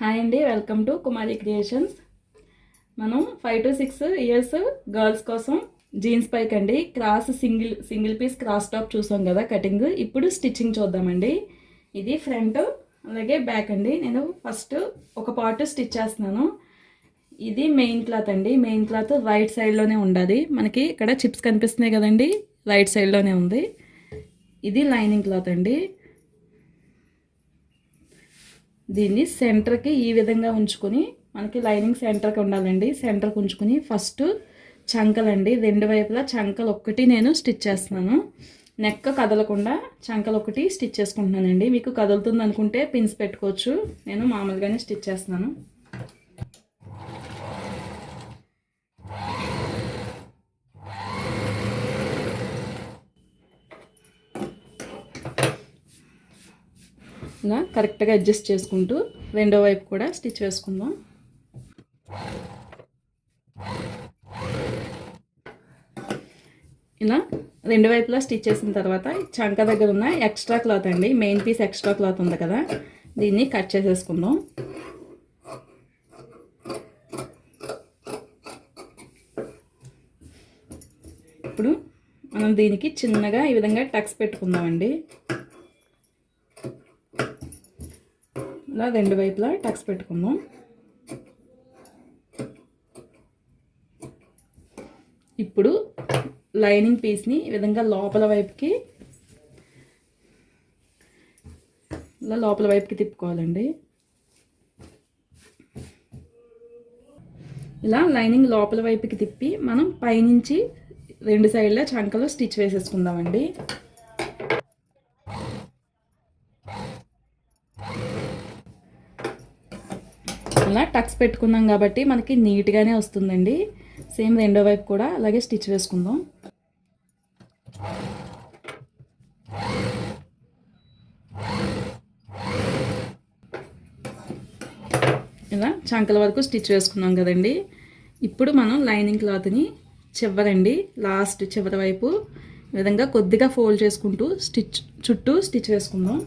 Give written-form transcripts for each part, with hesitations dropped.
Hi అండి, welcome to Kumari creations. మనం 5 to 6 years girls కోసం జీన్స్ పైకి అండి cross single piece cross top చూసాం కదా కటింగ్. ఇప్పుడు స్టిచ్చింగ్ చూద్దామండి. ఇది ఫ్రంట్ అలాగే బ్యాక్ అండి. నేను ఫస్ట్ ఒక పార్ట్ స్టిచ్ చేస్తున్నాను. ఇది మెయిన్ క్లాత్ అండి. మెయిన్ క్లాత్ రైట్ సైడ్లోనే ఉండాలి. మనకి ఇక్కడ చిప్స్ కనిపిస్తున్నాయి కదండి, రైట్ సైడ్లోనే ఉంది. ఇది లైనింగ్ క్లాత్ అండి. దీన్ని సెంటర్కి ఈ విధంగా ఉంచుకొని, మనకి లైనింగ్ సెంటర్కి ఉండాలండి. సెంటర్కి ఉంచుకొని ఫస్ట్ చంకలండి, రెండు వైపులా చంకలు ఒక్కటి నేను స్టిచ్ చేస్తున్నాను. నెక్ కదలకుండా చంకలు ఒకటి స్టిచ్ చేసుకుంటున్నానండి. మీకు కదులుతుంది అనుకుంటే పిన్స్ పెట్టుకోవచ్చు. నేను మామూలుగానే స్టిచ్ చేస్తున్నాను. ఇలా కరెక్ట్గా అడ్జస్ట్ చేసుకుంటూ రెండో వైపు కూడా స్టిచ్ వేసుకుందాం. ఇలా రెండు వైపులా స్టిచ్ చేసిన తర్వాత చంక దగ్గర ఉన్న ఎక్స్ట్రా క్లాత్ అండి, మెయిన్ పీస్ ఎక్స్ట్రా క్లాత్ ఉంది కదా, దీన్ని కట్ చేసేసుకుందాం. ఇప్పుడు మనం దీనికి చిన్నగా ఈ విధంగా టక్స్ పెట్టుకుందామండి. ఇలా రెండు వైపులా టక్స్ పెట్టుకుందాం. ఇప్పుడు లైనింగ్ పీస్ని ఈ విధంగా లోపల వైపుకి ఇలా లోపల వైపుకి తిప్పుకోవాలండి. ఇలా లైనింగ్ లోపల వైపుకి తిప్పి మనం పైనుంచి రెండు సైడ్ల చంకలో స్టిచ్ వేసేసుకుందామండి. అలా టక్స్ పెట్టుకున్నాం కాబట్టి మనకి నీట్గానే వస్తుందండి. సేమ్ రెండో వైపు కూడా అలాగే స్టిచ్ వేసుకుందాం. ఇలా చంకల వరకు స్టిచ్ వేసుకున్నాం కదండి. ఇప్పుడు మనం లైనింగ్ క్లాత్ని చివరండి, లాస్ట్ చివరి వైపు ఈ విధంగా కొద్దిగా ఫోల్డ్ చేసుకుంటూ చుట్టూ స్టిచ్ వేసుకుందాం.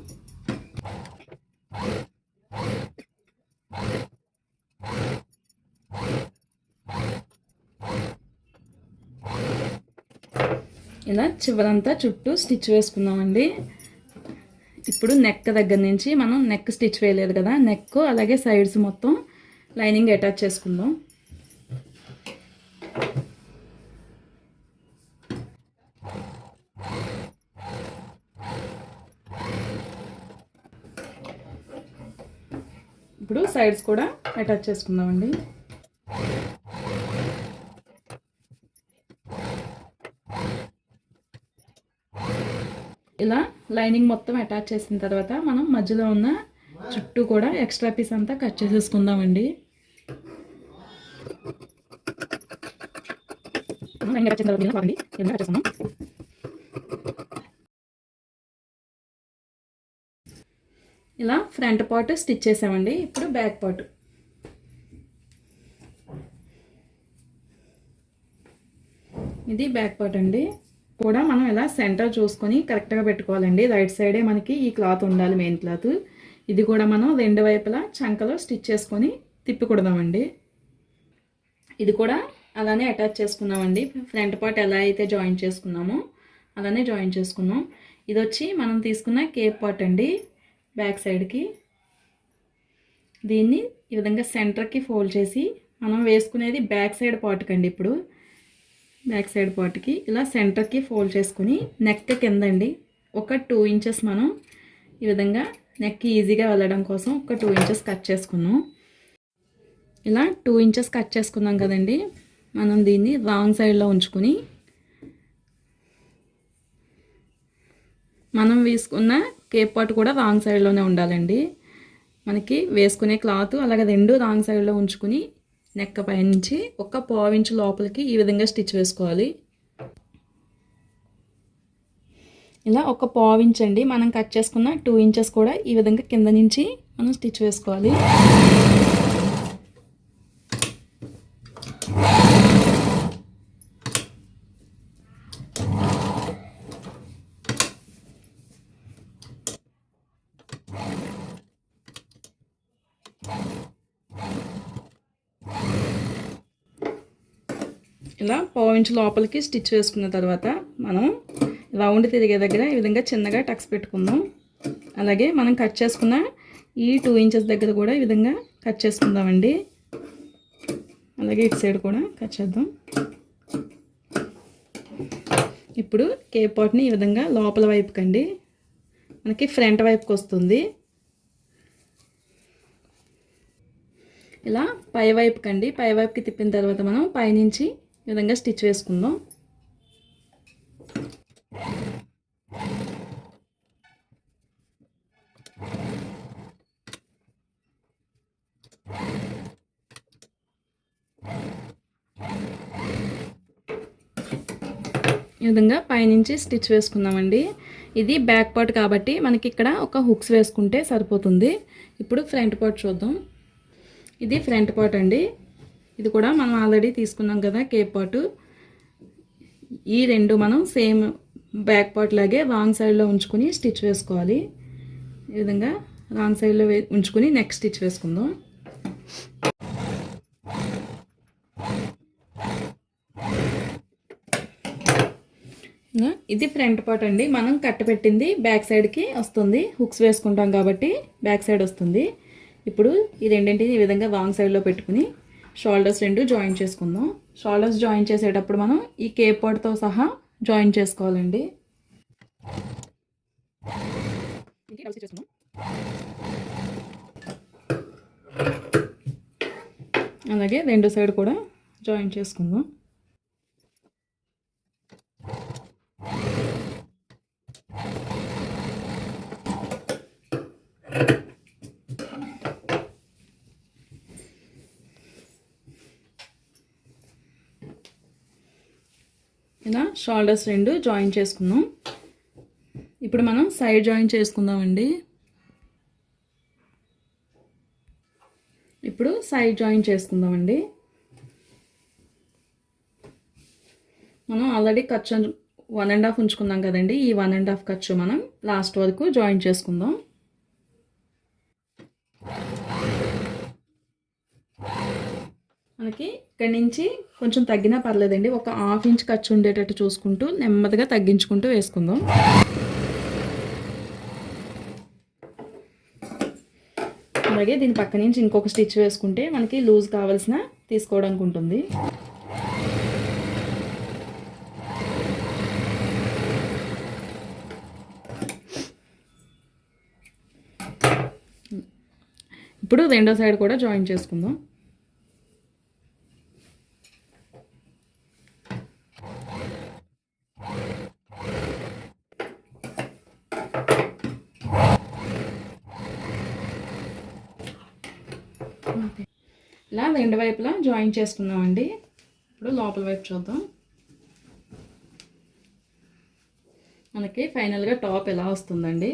ఇలా చివరంతా చుట్టూ స్టిచ్ వేసుకుందామండి. ఇప్పుడు నెక్ దగ్గర నుంచి మనం నెక్ స్టిచ్ వేయలేదు కదా, నెక్ అలాగే సైడ్స్ మొత్తం లైనింగ్ అటాచ్ చేసుకుందాం. ఇప్పుడు సైడ్స్ కూడా అటాచ్ చేసుకుందామండి. ఇలా లైనింగ్ మొత్తం అటాచ్ చేసిన తర్వాత మనం మధ్యలో ఉన్న చుట్టూ కూడా ఎక్స్ట్రా పీస్ అంతా కట్ చేసేసుకుందామండి. ఇలా ఫ్రంట్ పార్ట్ స్టిచ్ చేసామండి. ఇప్పుడు బ్యాక్ పార్ట్. ఇది బ్యాక్ పార్ట్ అండి. కూడా మనం ఇలా సెంటర్ చూసుకొని కరెక్ట్గా పెట్టుకోవాలండి. రైట్ సైడే మనకి ఈ క్లాత్ ఉండాలి, మెయిన్ క్లాత్. ఇది కూడా మనం రెండు వైపులా చంకలో స్టిచ్ చేసుకొని తిప్పికొడదామండి. ఇది కూడా అలానే అటాచ్ చేసుకున్నామండి. ఫ్రంట్ పార్ట్ ఎలా అయితే జాయిన్ చేసుకున్నామో అలానే జాయిన్ చేసుకున్నాం. ఇది వచ్చి మనం తీసుకున్న కేప్ పార్ట్ అండి, బ్యాక్ సైడ్కి. దీన్ని ఈ విధంగా సెంటర్కి ఫోల్డ్ చేసి మనం వేసుకునేది బ్యాక్ సైడ్ పార్ట్కి అండి. ఇప్పుడు బ్యాక్ సైడ్ పార్ట్కి ఇలా సెంటర్కి ఫోల్డ్ చేసుకుని నెక్ కిందండి ఒక 2 ఇంచెస్ మనం ఈ విధంగా నెక్ ఈజీగా వెళ్ళడం కోసం ఒక 2 ఇంచెస్ కట్ చేసుకున్నాం. ఇలా 2 ఇంచెస్ కట్ చేసుకున్నాం కదండి. మనం దీన్ని రాంగ్ సైడ్లో ఉంచుకుని మనం వేసుకున్న కేప్ పార్ట్ కూడా రాంగ్ సైడ్లోనే ఉండాలండి. మనకి వేసుకునే క్లాత్ అలాగే రెండు రాంగ్ సైడ్లో ఉంచుకుని నెక్ పైనుంచి ఒక 1/4 ఇంచ్ లోపలికి ఈ విధంగా స్టిచ్ వేసుకోవాలి. ఇలా ఒక 1/4 ఇంచ్ అండి. మనం కట్ చేసుకున్న 2 ఇంచెస్ కూడా ఈ విధంగా కింద నుంచి మనం స్టిచ్ వేసుకోవాలి. ఇలా పావించి లోపలికి స్టిచ్ వేసుకున్న తర్వాత మనం రౌండ్ తిరిగే దగ్గర ఈ విధంగా చిన్నగా టక్స్ పెట్టుకుందాం. అలాగే మనం కట్ చేసుకున్న ఈ 2 ఇంచెస్ దగ్గర కూడా ఈ విధంగా కట్ చేసుకుందామండి. అలాగే ఇటు సైడ్ కూడా కట్ చేద్దాం. ఇప్పుడు కేప్ పాట్ని ఈ విధంగా లోపల వైపుకండి మనకి ఫ్రంట్ వైపుకి వస్తుంది. ఇలా పై వైపుకండి పై వైపుకి తిప్పిన తర్వాత మనం పైనుంచి ఈ విధంగా స్టిచ్ వేసుకుందాం. ఈ విధంగా పైనుంచి స్టిచ్ వేసుకుందామండి. ఇది బ్యాక్ పార్ట్ కాబట్టి మనకి ఇక్కడ ఒక హుక్స్ వేసుకుంటే సరిపోతుంది. ఇప్పుడు ఫ్రంట్ పార్ట్ చూద్దాం. ఇది ఫ్రంట్ పార్ట్ అండి. ఇది కూడా మనం ఆల్రెడీ తీసుకున్నాం కదా కేప్ పార్ట్. ఈ రెండు మనం సేమ్ బ్యాక్ పార్ట్ లాగే రాంగ్ సైడ్లో ఉంచుకొని స్టిచ్ వేసుకోవాలి. ఈ విధంగా రాంగ్ సైడ్లో ఉంచుకొని నెక్ స్టిచ్ వేసుకుందాం. ఇది ఫ్రంట్ పార్ట్ అండి. మనం కట్ట పెట్టింది బ్యాక్ సైడ్కి వస్తుంది. హుక్స్ వేసుకుంటాం కాబట్టి బ్యాక్ సైడ్ వస్తుంది. ఇప్పుడు ఈ రెండింటిని ఈ విధంగా రాంగ్ సైడ్లో పెట్టుకుని షోల్డర్స్ రెండు జాయిన్ చేసుకుందాం. షోల్డర్స్ జాయిన్ చేసేటప్పుడు మనం ఈ కేప్ పార్ట్తో సహా జాయిన్ చేసుకోవాలండి. అలాగే రెండు సైడ్ కూడా జాయిన్ చేసుకుందాం. ఇలా షోల్డర్స్ రెండు జాయిన్ చేసుకుందాం. ఇప్పుడు మనం సైడ్ జాయిన్ చేసుకుందామండి. ఇప్పుడు సైడ్ జాయిన్ చేసుకుందామండి. మనం ఆల్రెడీ ఖర్చు 1.5 ఉంచుకున్నాం కదండి. ఈ 1.5 ఖర్చు మనం లాస్ట్ వరకు జాయిన్ చేసుకుందాం. మనకి ఇక్కడి నుంచి కొంచెం తగ్గినా పర్లేదండి. ఒక 1/2 ఇంచ్ ఖర్చు ఉండేటట్టు చూసుకుంటూ నెమ్మదిగా తగ్గించుకుంటూ వేసుకుందాం. అలాగే దీని పక్క నుంచి ఇంకొక స్టిచ్ వేసుకుంటే మనకి లూజ్ కావాల్సిన తీసుకోవడానికి ఉంటుంది. ఇప్పుడు రెండో సైడ్ కూడా జాయిన్ చేసుకుందాం. ఇలా రెండు వైపులా జాయిన్ చేసుకుందామండి. ఇప్పుడు లోపల వైపు చూద్దాం. మనకి ఫైనల్గా టాప్ ఎలా వస్తుందండి.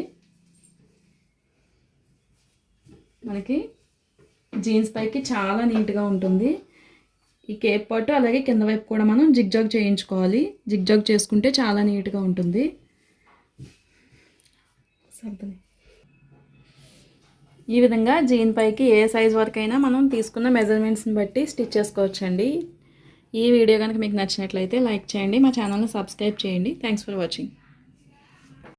మనకి జీన్స్ పైకి చాలా నీట్గా ఉంటుంది. ఈ కేప్ పార్ట్ అలాగే కింద వైపు కూడా మనం జిగ్జాగ్ చేయించుకోవాలి. జిగ్జాగ్ చేసుకుంటే చాలా నీట్గా ఉంటుంది. ఈ విధంగా జీన్ పైకి ఏ సైజ్ వరకైనా మనం తీసుకున్న మెజర్మెంట్స్ని బట్టి స్టిచ్ చేసుకోవచ్చండి. ఈ వీడియో కనుక మీకు నచ్చినట్లయితే లైక్ చేయండి. మా ఛానల్ని సబ్స్క్రైబ్ చేయండి. Thanks for watching.